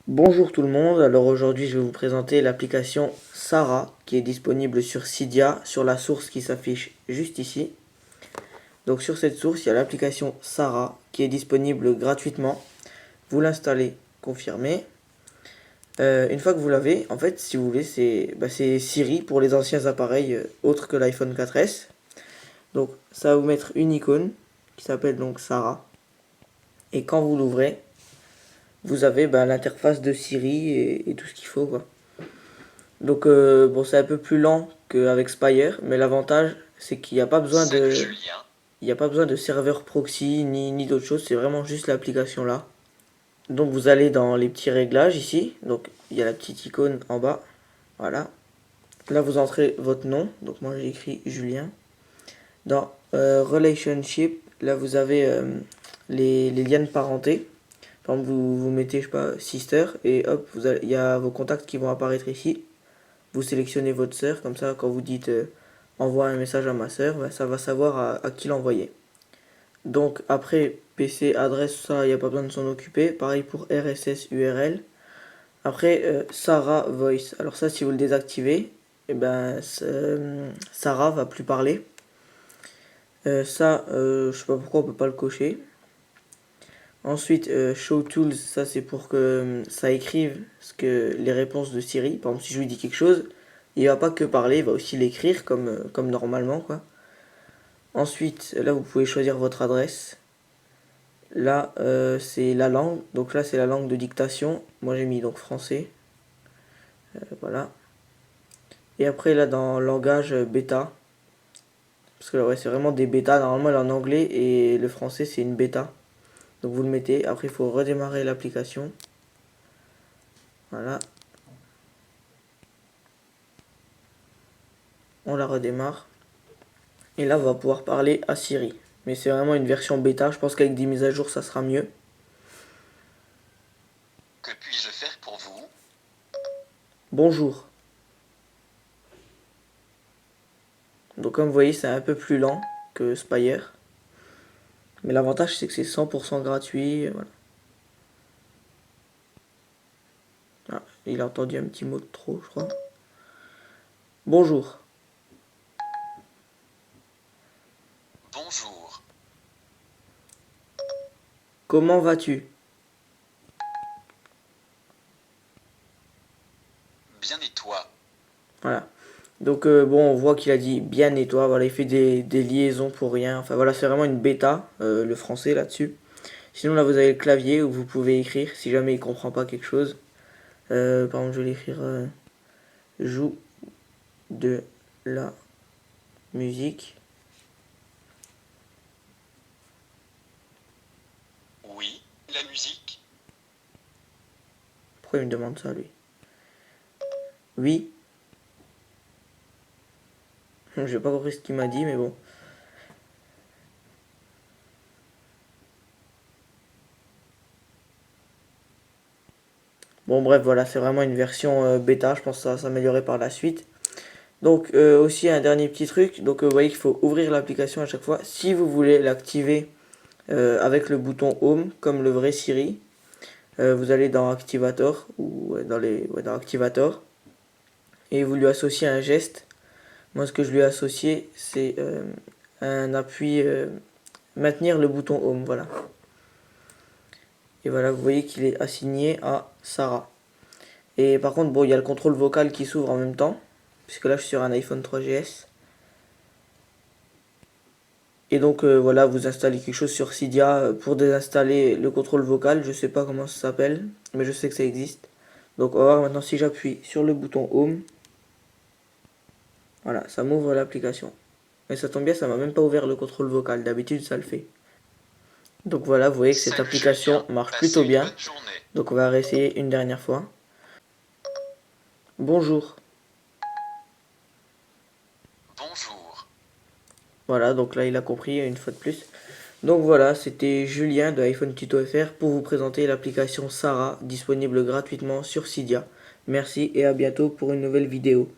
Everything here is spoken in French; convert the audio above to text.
Bonjour tout le monde, alors aujourd'hui je vais vous présenter l'application Sarah qui est disponible sur Cydia, sur la source qui s'affiche juste ici. Donc sur cette source il y a l'application Sarah qui est disponible gratuitement. Vous l'installez, confirmez. Une fois que vous l'avez, en fait si vous voulez c'est Siri pour les anciens appareils autres que l'iPhone 4S. Donc ça va vous mettre une icône qui s'appelle donc Sarah. Et quand vous l'ouvrez, vous avez l'interface de Siri et tout ce qu'il faut quoi. Donc bon, c'est un peu plus lent qu'avec Spire, mais l'avantage c'est qu'il n'y a pas besoin il n'y a pas besoin de serveur proxy ni d'autre chose, c'est vraiment juste l'application là. Donc vous allez dans les petits réglages ici, donc il y a la petite icône en bas, voilà. Là vous entrez votre nom, donc moi j'ai écrit Julien. Dans Relationship, là vous avez les liens de parenté. Par exemple vous mettez je sais pas sister et hop il y a vos contacts qui vont apparaître ici. Vous sélectionnez votre sœur, comme ça quand vous dites envoie un message à ma sœur, ça va savoir à qui l'envoyer. Donc après PC, adresse, ça, il n'y a pas besoin de s'en occuper. Pareil pour RSS, URL. Après Sarah Voice. Alors ça si vous le désactivez, et Sarah va plus parler. Je sais pas pourquoi on peut pas le cocher. Ensuite, Show Tools, ça c'est pour que ça écrive les réponses de Siri. Par exemple, si je lui dis quelque chose, il va pas que parler, il va aussi l'écrire comme normalement quoi. Ensuite, là vous pouvez choisir votre adresse. Là c'est la langue, donc là c'est la langue de dictation. Moi j'ai mis donc français. Voilà. Et après là dans langage bêta, parce que ouais, c'est vraiment des bêtas. Normalement elle est en anglais et le français c'est une bêta. Donc vous le mettez. Après il faut redémarrer l'application. Voilà. On la redémarre. Et là, on va pouvoir parler à Siri. Mais c'est vraiment une version bêta. Je pense qu'avec des mises à jour, ça sera mieux. Que puis-je faire pour vous? Bonjour. Donc comme vous voyez, c'est un peu plus lent que Spire. Mais l'avantage, c'est que c'est 100% gratuit. Voilà. Ah, il a entendu un petit mot de trop, je crois. Bonjour. Bonjour. Comment vas-tu? Bien et toi? Voilà. Donc bon, on voit qu'il a dit bien et toi. Voilà, il fait des liaisons pour rien. Enfin voilà, c'est vraiment une bêta, le français là-dessus. Sinon là, vous avez le clavier où vous pouvez écrire si jamais il comprend pas quelque chose. Par exemple, je vais l'écrire joue de la musique. Oui, la musique. Pourquoi il me demande ça, lui? Oui. J'ai pas compris ce qu'il m'a dit, mais bon. Bon, bref, voilà, c'est vraiment une version bêta. Je pense que ça va s'améliorer par la suite. Donc, aussi un dernier petit truc. Donc, vous voyez qu'il faut ouvrir l'application à chaque fois. Si vous voulez l'activer avec le bouton Home, comme le vrai Siri, vous allez dans Activator, ou dans Activator, et vous lui associez un geste. Moi, ce que je lui ai associé, c'est un appui, maintenir le bouton Home, voilà. Et voilà, vous voyez qu'il est assigné à Sarah. Et par contre, bon, il y a le contrôle vocal qui s'ouvre en même temps, puisque là, je suis sur un iPhone 3GS. Et donc, voilà, vous installez quelque chose sur Cydia pour désinstaller le contrôle vocal. Je sais pas comment ça s'appelle, mais je sais que ça existe. Donc, on va voir maintenant si j'appuie sur le bouton Home. Voilà, ça m'ouvre l'application. Mais ça tombe bien, ça m'a même pas ouvert le contrôle vocal. D'habitude, ça le fait. Donc voilà, vous voyez que cette Salut application Julien, marche plutôt passez une bien. bonne journée. Donc on va réessayer une dernière fois. Bonjour. Bonjour. Voilà, donc là il a compris une fois de plus. Donc voilà, c'était Julien de iPhone Tuto FR pour vous présenter l'application Sarah disponible gratuitement sur Cydia. Merci et à bientôt pour une nouvelle vidéo.